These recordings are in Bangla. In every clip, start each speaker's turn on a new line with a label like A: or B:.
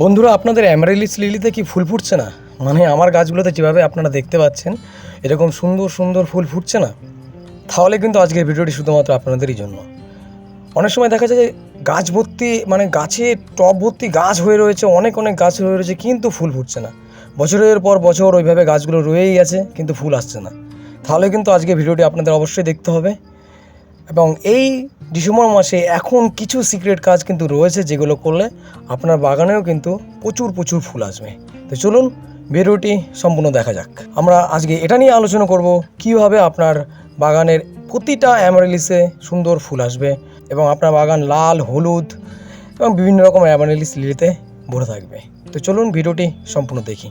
A: বন্ধুরা, আপনাদের অ্যামারেলিস লিলিতে কি ফুল ফুটছে না? মানে আমার গাছগুলোতে যেভাবে আপনারা দেখতে পাচ্ছেন এরকম সুন্দর সুন্দর ফুল ফুটছে না? তাহলে কিন্তু আজকের ভিডিওটি শুধুমাত্র আপনাদেরই জন্য। অনেক সময় দেখা যায় যে গাছ ভর্তি, মানে গাছে টব ভর্তি গাছ হয়ে রয়েছে, অনেক অনেক গাছ হয়ে রয়েছে, কিন্তু ফুল ফুটছে না। বছরের পর বছর ওইভাবে গাছগুলো রয়েই গেছে, কিন্তু ফুল আসছে না। তাহলে কিন্তু আজকে ভিডিওটি আপনাদের অবশ্যই দেখতে হবে। এবং এই ডিসেম্বর মাসে এখন কিছু সিক্রেট কাজ কিন্তু রয়েছে, যেগুলো করলে আপনার বাগানেও কিন্তু প্রচুর প্রচুর ফুল আসবে। তো চলুন ভিডিওটি সম্পূর্ণ দেখা যাক। আমরা আজকে এটা নিয়ে আলোচনা করব কীভাবে আপনার বাগানের প্রতিটা অ্যামারেলিসে সুন্দর ফুল আসবে এবং আপনার বাগান লাল, হলুদ এবং বিভিন্ন রকম অ্যামারেলিস লিলিতে ভরে থাকবে। তো চলুন ভিডিওটি সম্পূর্ণ দেখি।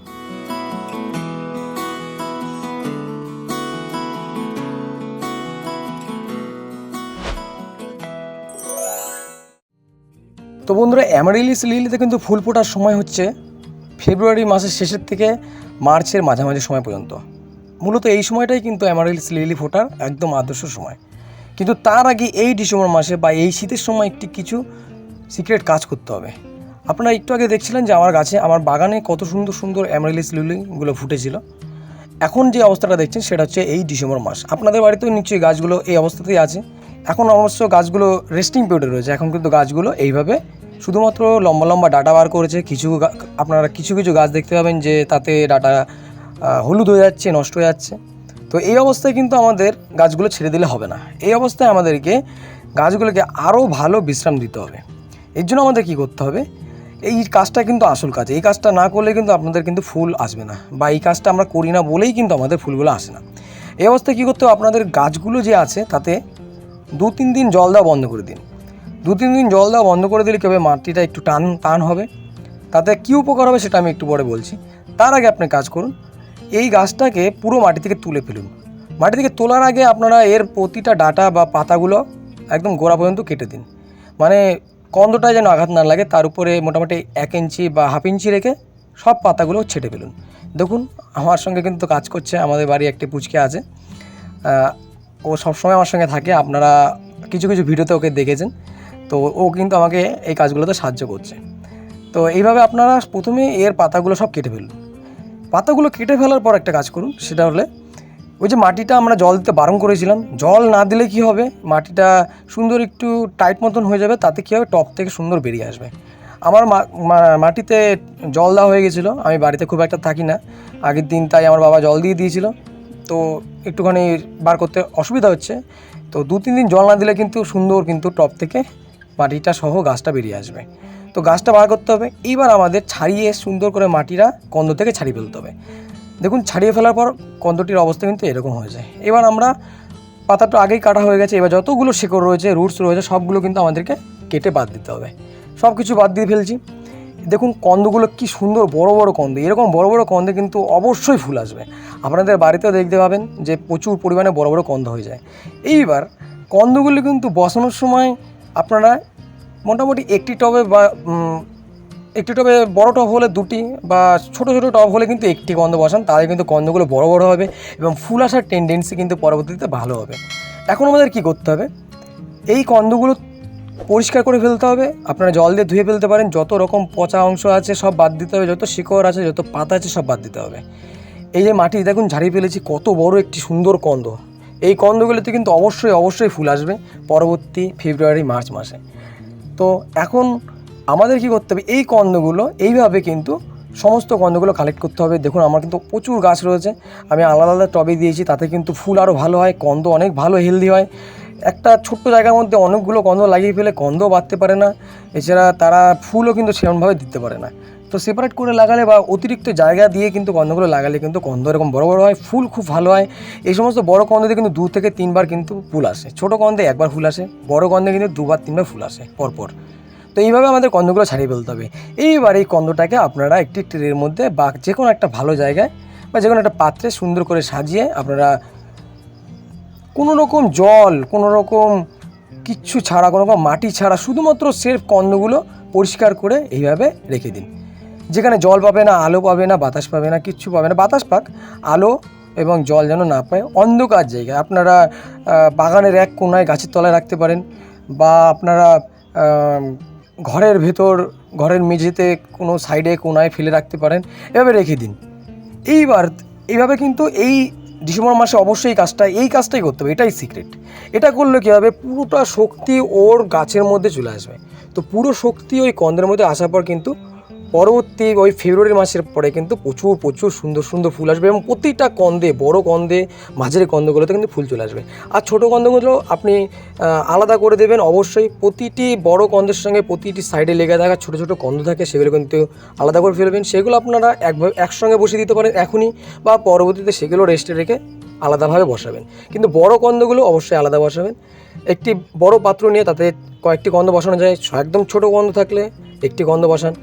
A: তো বন্ধুরা, অ্যামারেলিস লিলিতে কিন্তু ফুল ফোটার সময় হচ্ছে ফেব্রুয়ারি মাসের শেষের থেকে মার্চের মাঝামাঝি সময় পর্যন্ত। মূলত এই সময়টাই কিন্তু অ্যামারেলিস লিলি ফোটার একদম আদর্শ সময়। কিন্তু তার আগে এই ডিসেম্বর মাসে বা এই শীতের সময় কিছু সিক্রেট কাজ করতে হবে। আপনারা একটু আগে দেখছিলেন যে আমার বাগানে কত সুন্দর সুন্দর অ্যামারেলিস লিলিগুলো ফুটেছিল। এখন যে অবস্থাটা দেখছেন সেটা হচ্ছে এই ডিসেম্বর মাস। আপনাদের বাড়িতেও নিশ্চয়ই গাছগুলো এই অবস্থাতেই আছে। এখন অবশ্য গাছগুলো রেস্টিং পিরিয়ডে রয়েছে। এখন কিন্তু গাছগুলো এইভাবে শুধুমাত্র লম্বা লম্বা ডাঁটা বার করেছে। আপনারা কিছু কিছু গাছ দেখতে পাবেন যে তাতে ডাঁটা হলুদ হয়ে যাচ্ছে, নষ্ট হয়ে যাচ্ছে। তো এই অবস্থায় কিন্তু আমাদের গাছগুলো ছেড়ে দিলে হবে না। এই অবস্থায় আমাদেরকে গাছগুলোকে আরও ভালো বিশ্রাম দিতে হবে। এর জন্য আমাদের কী করতে হবে? এই কাজটা কিন্তু আসল কাজ। এই কাজটা না করলে কিন্তু আপনাদের কিন্তু ফুল আসবে না, বা এই কাজটা আমরা করি না বলেই কিন্তু আমাদের ফুলগুলো আসে না। এই অবস্থায় কী করতে হবে? আপনাদের গাছগুলো যে আছে তাতে 2-3 দিন জল দেওয়া বন্ধ করে দিন। 2-3 দিন জল দেওয়া বন্ধ করে দিলে কী হবে? মাটিটা একটু টান হবে। তাতে কী উপকার হবে সেটা আমি একটু পরে বলছি। তার আগে আপনি কাজ করুন, এই গাছটাকে পুরো মাটি থেকে তুলে ফেলুন। মাটি থেকে তোলার আগে আপনারা এর প্রতিটা ডাঁটা বা পাতাগুলো একদম গোড়া পর্যন্ত কেটে দিন। মানে কন্দটায় যেন আঘাত না লাগে, তার উপরে মোটামুটি 1 ইঞ্চি বা হাফ ইঞ্চি রেখে সব পাতাগুলো ছেটে ফেলুন। দেখুন, আমার সঙ্গে কিন্তু কাজ করছে। আমাদের বাড়ি একটি পুচকে আছে, ও সবসময় আমার সঙ্গে থাকে। আপনারা কিছু কিছু ভিডিওতে ওকে দেখেছেন। তো ও কিন্তু আমাকে এই কাজগুলোতে সাহায্য করছে। তো এইভাবে আপনারা প্রথমে এর পাতাগুলো সব কেটে ফেলুন। পাতাগুলো কেটে ফেলার পর একটা কাজ করুন, সেটা হলে ওই যে মাটিটা আমরা জল দিতে বারণ করেছিলাম, জল না দিলে কি হবে? মাটিটা সুন্দর একটু টাইট মতন হয়ে যাবে। তাতে কী হবে? টপ থেকে সুন্দর বেরিয়ে আসবে। আমার মাটিতে জল দেওয়া হয়ে গেছিলো। আমি বাড়িতে খুব একটা থাকি না আগের দিন, তাই আমার বাবা জল দিয়ে দিয়েছিল। তো একটুখানি বার করতে অসুবিধা হচ্ছে। তো 2-3 দিন জল না দিলে কিন্তু সুন্দর কিন্তু টপ থেকে মাটিটা সহ গাছটা বেরিয়ে আসবে। তো গাছটা বার করতে হবে। এইবার আমাদের ছাড়িয়ে সুন্দর করে মাটিটা কন্দ থেকে ছাড়িয়ে ফেলতে হবে। দেখুন, ছাড়িয়ে ফেলার পর কন্দটির অবস্থা কিন্তু এরকম হয়ে যায়। এবার আমরা পাতাটা আগেই কাটা হয়ে গেছে। এবার যতগুলো শিকড় রয়েছে, রুটস রয়েছে, সবগুলো কিন্তু আমাদেরকে কেটে বাদ দিতে হবে। সব কিছু বাদ দিয়ে ফেলছি। দেখুন কন্দগুলো কি সুন্দর বড় বড় কন্দ। এরকম বড় বড় কন্দে কিন্তু অবশ্যই ফুল আসবে। আপনাদের বাড়িতেও দেখতে পাবেন যে প্রচুর পরিমাণে বড় বড় কন্দ হয়ে যায়। এইবার কন্দগুলো কিন্তু বসানোর সময় আপনারা মোটামুটি একটি টবে বা একটি টবে, বড় টব হলে 2টি, বা ছোটো ছোটো টব হলে কিন্তু একটি কন্দ বসান। তাহলে কিন্তু কন্দগুলো বড় বড় হবে এবং ফুল আসার টেন্ডেন্সি কিন্তু পরবর্তীতে ভালো হবে। এখন আমাদের কী করতে হবে? এই কন্দগুলো পরিষ্কার করে ফেলতে হবে। আপনারা জল দিয়ে ধুয়ে ফেলতে পারেন। যত রকম পচা অংশ আছে সব বাদ দিতে হবে, যত শিকড় আছে, যত পাতা আছে সব বাদ দিতে হবে। এই যে মাটি দেখুন ঝাড়িয়ে ফেলেছি, কত বড় একটি সুন্দর কন্দ। এই কন্দগুলোতে কিন্তু অবশ্যই অবশ্যই ফুল আসবে পরবর্তী ফেব্রুয়ারি মার্চ মাসে। তো এখন আমাদের কী করতে হবে? এই কন্দগুলো এইভাবে কিন্তু সমস্ত কন্দগুলো কালেক্ট করতে হবে। দেখুন, আমার কিন্তু প্রচুর গাছ রয়েছে। আমি আলাদা আলাদা টবে দিয়েছি, তাতে কিন্তু ফুল আরও ভালো হয়, কন্দ অনেক ভালো হেলদি হয়। একটা ছোট্ট জায়গার মধ্যে অনেকগুলো কন্দ লাগিয়ে ফেলে কন্দও বাড়তে পারে না, এছাড়া তারা ফুলও কিন্তু সেরকমভাবে দিতে পারে না। তো সেপারেট করে লাগালে বা অতিরিক্ত জায়গা দিয়ে কিন্তু কন্দগুলো লাগালে কিন্তু কন্দ এরকম বড় বড় হয়, ফুল খুব ভালো হয়। এই সমস্ত বড় কন্দে কিন্তু 2 থেকে 3 বার কিন্তু ফুল আসে। ছোটো কন্দে 1 বার ফুল আসে, বড় কন্দে কিন্তু 2-3 বার ফুল আসে পরপর। তো এইভাবে আমাদের কন্দগুলো ছাড়িয়ে ফেলতে হবে। এইবার এই কন্দটাকে আপনারা একটি ট্রের মধ্যে বা যে কোনো একটা ভালো জায়গায় বা যে কোনো একটা পাত্রে সুন্দর করে সাজিয়ে আপনারা কোনো রকম জল, কোনো রকম কিচ্ছু ছাড়া, কোনো রকম মাটি ছাড়া শুধুমাত্র সেরফ কন্দগুলো পরিষ্কার করে এইভাবে রেখে দিন। যেখানে জল পাবে না, আলো পাবে না, বাতাস পাবে না, কিচ্ছু পাবে না। বাতাস পাক, আলো এবং জল যেন না পায়, অন্ধকার জায়গায় আপনারা বাগানের এক কোনায় গাছের তলায় রাখতে পারেন, বা আপনারা ঘরের ভেতর, ঘরের মেঝেতে কোনো সাইডে কোনায় ফেলে রাখতে পারেন, এভাবে রেখে দিন। এইভাবে কিন্তু এই ডিসেম্বর মাসে অবশ্যই এই কাজটাই করতে হবে, এটাই সিক্রেট। এটা করলে কী হবে, পুরোটা শক্তি ওর গাছের মধ্যে চলে আসবে। তো পুরো শক্তি ওই কন্দের মধ্যে আসার পর কিন্তু পরবর্তী ওই ফেব্রুয়ারি মাসের পরে কিন্তু প্রচুর সুন্দর সুন্দর ফুল আসবে, এবং প্রতিটা কন্দে, বড় কন্দে, মাঝের কন্দগুলোতে কিন্তু ফুল চলে আসবে। আর ছোটো কন্দগুলো আপনি আলাদা করে দেবেন অবশ্যই। প্রতিটি বড় কন্দের সঙ্গে প্রতিটি সাইডে লেগে থাকা ছোটো ছোটো কন্দ থাকে, সেগুলো কিন্তু আলাদা করে ফেলবেন। সেগুলো আপনারা একসঙ্গে বসিয়ে দিতে পারেন এখনই, বা পরবর্তীতে সেগুলো রেস্টে রেখে আলাদাভাবে বসাবেন। কিন্তু বড় কন্দগুলো অবশ্যই আলাদা বসাবেন। একটি বড় পাত্র নিয়ে তাতে কয়েকটি কন্দ বসানো যায়। একদম ছোটো কন্দ থাকলে একটি কন্দ বসান,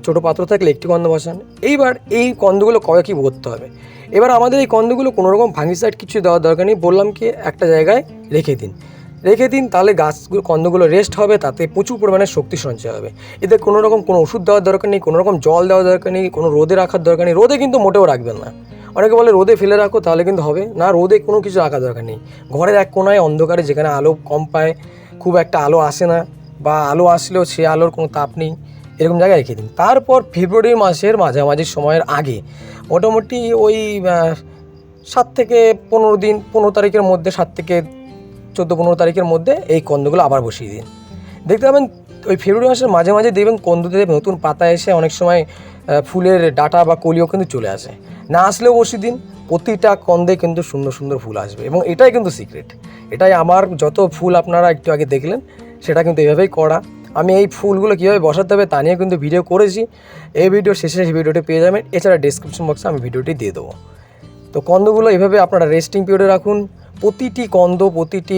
A: ছোটো পাত্র থাকলে একটি কন্দ বসান। এইবার এই কন্দগুলো কবে কী করতে হবে, এবার আমাদের এই কন্দগুলো কোনো রকম ফাঙ্গিসাইড কিছু দেওয়ার দরকার নেই। বললাম কি, একটা জায়গায় রেখে দিন, তাহলে গাছগুলো, কন্দগুলো রেস্ট হবে, তাতে প্রচুর পরিমাণে শক্তি সঞ্চয় হবে। এতে কোনো রকম কোনো ওষুধ দেওয়ার দরকার নেই, কোনো রকম জল দেওয়ার দরকার নেই, কোনো রোদে রাখার দরকার নেই। রোদে কিন্তু মোটেও রাখবেন না। অনেকে বলে রোদে ফেলে রাখো তাহলে কিন্তু হবে না, রোদে কোনো কিছু রাখার দরকার নেই। ঘরের এক কোনায় অন্ধকারে, যেখানে আলো কম পায়, খুব একটা আলো আসে না, বা আলো আসলেও সে আলোর কোনো তাপ নেই, এরকম জায়গায় রেখে দিন। তারপর ফেব্রুয়ারি মাসের মাঝামাঝি সময়ের আগে, মোটামুটি ওই 7 থেকে 15 তারিখের মধ্যে, 7 থেকে 14-15 তারিখের মধ্যে এই কন্দগুলো আবার বসিয়ে দিন। দেখতে পাবেন ওই ফেব্রুয়ারি মাসের মাঝে মাঝে দেখবেন কন্দতে নতুন পাতা এসে অনেক সময় ফুলের ডাটা বা কলিও কিন্তু চলে আসে। না আসলেও বসিয়ে দিন, প্রতিটা কন্দে কিন্তু সুন্দর সুন্দর ফুল আসবে। এবং এটাই কিন্তু সিক্রেট, এটাই আমার যত ফুল আপনারা একটু আগে দেখলেন, সেটা কিন্তু এইভাবেই করা। আমি এই ফুলগুলো কীভাবে বসাতে হবে তা নিয়ে কিন্তু ভিডিও করেছি, এই ভিডিও শেষে সেই ভিডিওটি পেয়ে যাবেন। এছাড়া ডেসক্রিপশন বক্সে আমি ভিডিওটি দিয়ে দেবো। তো কন্দগুলো এভাবে আপনারা রেস্টিং পিরিয়ডে রাখুন। প্রতিটি কন্দ, প্রতিটি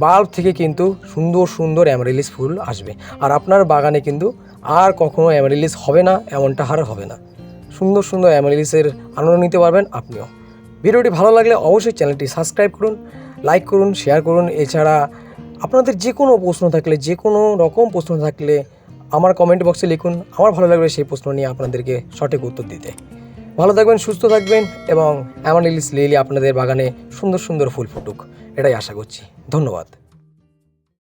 A: বাল্ব থেকে কিন্তু সুন্দর সুন্দর অ্যামারিলিস ফুল আসবে। আর আপনার বাগানে কিন্তু আর কখনো অ্যামারিলিস হবে না, এমনটা আর হবে না। সুন্দর সুন্দর অ্যামারিলিসের আনন্দ নিতে পারবেন আপনিও। ভিডিওটি ভালো লাগলে অবশ্যই চ্যানেলটি সাবস্ক্রাইব করুন, লাইক করুন, শেয়ার করুন। এছাড়া আপনাদের যে কোনো প্রশ্ন থাকলে, যে কোনো রকম প্রশ্ন থাকলে আমার কমেন্ট বক্সে লিখুন। আমার ভালো লাগবে সেই প্রশ্ন নিয়ে আপনাদেরকে সঠিক উত্তর দিতে। ভালো থাকবেন, সুস্থ থাকবেন, এবং অ্যামারিলিস লিলি আপনাদের বাগানে সুন্দর সুন্দর ফুল ফুটুক, এটাই আশা করছি। ধন্যবাদ।